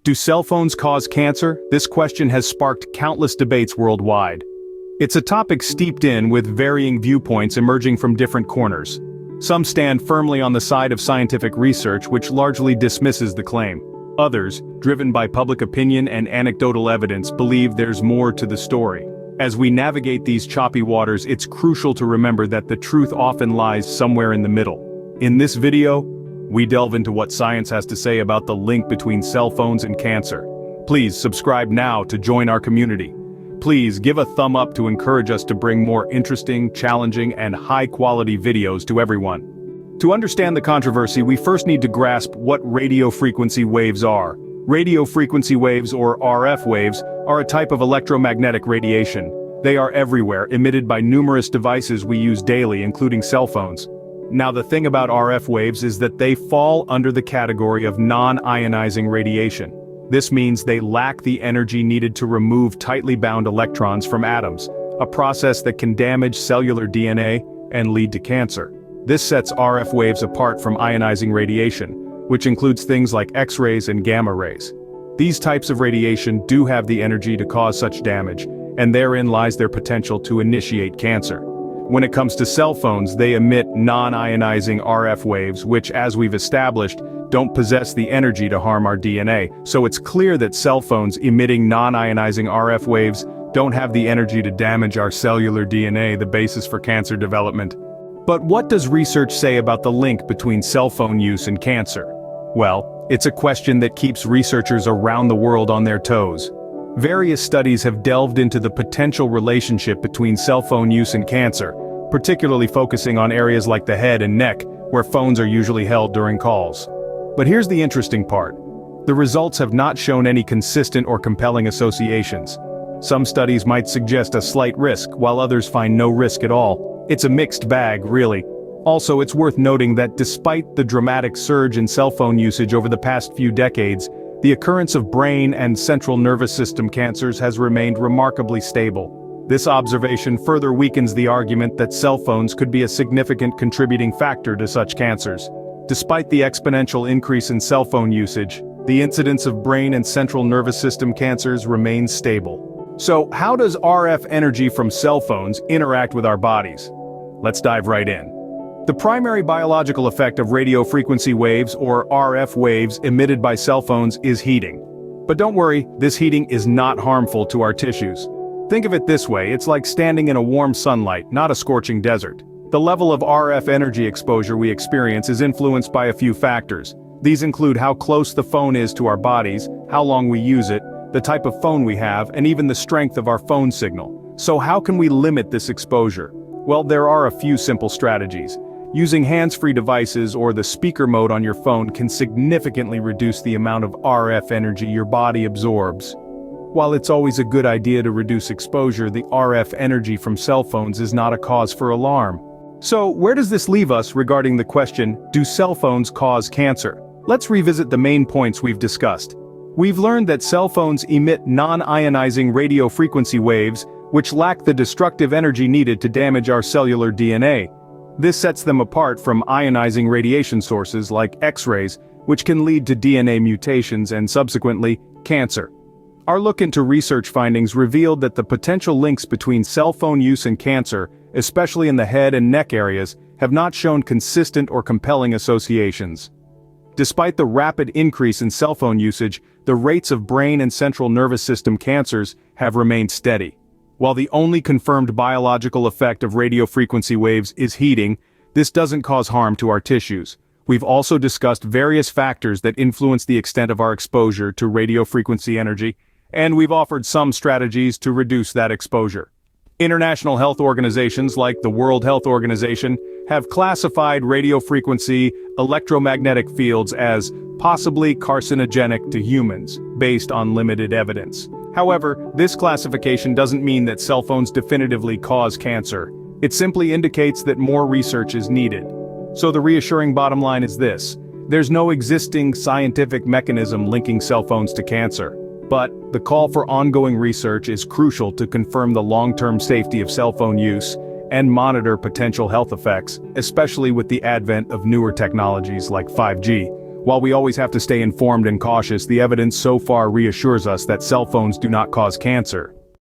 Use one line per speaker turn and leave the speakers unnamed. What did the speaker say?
Do cell phones cause cancer? This question has sparked countless debates worldwide. It's a topic steeped in with varying viewpoints emerging from different corners. Some stand firmly on the side of scientific research, which largely dismisses the claim. Others, driven by public opinion and anecdotal evidence, believe there's more to the story. As we navigate these choppy waters, it's crucial to remember that the truth often lies somewhere in the middle. In this video, we delve into what science has to say about the link between cell phones and cancer. Please subscribe now to join our community. Please give a thumb up to encourage us to bring more interesting, challenging, and high-quality videos to everyone. To understand the controversy, we first need to grasp what radio frequency waves are. Radio frequency waves, or RF waves, are a type of electromagnetic radiation. They are everywhere, emitted by numerous devices we use daily, including cell phones. Now, the thing about RF waves is that they fall under the category of non-ionizing radiation. This means they lack the energy needed to remove tightly bound electrons from atoms, a process that can damage cellular DNA and lead to cancer. This sets RF waves apart from ionizing radiation, which includes things like X-rays and gamma rays. These types of radiation do have the energy to cause such damage, and therein lies their potential to initiate cancer. When it comes to cell phones, they emit non-ionizing RF waves, which, as we've established, don't possess the energy to harm our DNA, so it's clear that cell phones emitting non-ionizing RF waves don't have the energy to damage our cellular DNA, the basis for cancer development. But what does research say about the link between cell phone use and cancer? Well, it's a question that keeps researchers around the world on their toes. Various studies have delved into the potential relationship between cell phone use and cancer, particularly focusing on areas like the head and neck, where phones are usually held during calls. But here's the interesting part. The results have not shown any consistent or compelling associations. Some studies might suggest a slight risk, while others find no risk at all. It's a mixed bag, really. Also, it's worth noting that despite the dramatic surge in cell phone usage over the past few decades, the occurrence of brain and central nervous system cancers has remained remarkably stable. This observation further weakens the argument that cell phones could be a significant contributing factor to such cancers. Despite the exponential increase in cell phone usage, the incidence of brain and central nervous system cancers remains stable. So, how does RF energy from cell phones interact with our bodies? Let's dive right in. The primary biological effect of radio frequency waves, or RF waves, emitted by cell phones is heating. But don't worry, this heating is not harmful to our tissues. Think of it this way, it's like standing in a warm sunlight, not a scorching desert. The level of RF energy exposure we experience is influenced by a few factors. These include how close the phone is to our bodies, how long we use it, the type of phone we have, and even the strength of our phone signal. So how can we limit this exposure? Well, there are a few simple strategies. Using hands-free devices or the speaker mode on your phone can significantly reduce the amount of RF energy your body absorbs. While it's always a good idea to reduce exposure, the RF energy from cell phones is not a cause for alarm. So, where does this leave us regarding the question, do cell phones cause cancer? Let's revisit the main points we've discussed. We've learned that cell phones emit non-ionizing radio frequency waves, which lack the destructive energy needed to damage our cellular DNA. This sets them apart from ionizing radiation sources like X-rays, which can lead to DNA mutations and subsequently, cancer. Our look into research findings revealed that the potential links between cell phone use and cancer, especially in the head and neck areas, have not shown consistent or compelling associations. Despite the rapid increase in cell phone usage, the rates of brain and central nervous system cancers have remained steady. While the only confirmed biological effect of radio frequency waves is heating, this doesn't cause harm to our tissues. We've also discussed various factors that influence the extent of our exposure to radio frequency energy, and we've offered some strategies to reduce that exposure. International health organizations like the World Health Organization have classified radio frequency electromagnetic fields as possibly carcinogenic to humans, based on limited evidence. However, this classification doesn't mean that cell phones definitively cause cancer. It simply indicates that more research is needed. So the reassuring bottom line is this: there's no existing scientific mechanism linking cell phones to cancer. But the call for ongoing research is crucial to confirm the long-term safety of cell phone use and monitor potential health effects, especially with the advent of newer technologies like 5G. While we always have to stay informed and cautious, the evidence so far reassures us that cell phones do not cause cancer.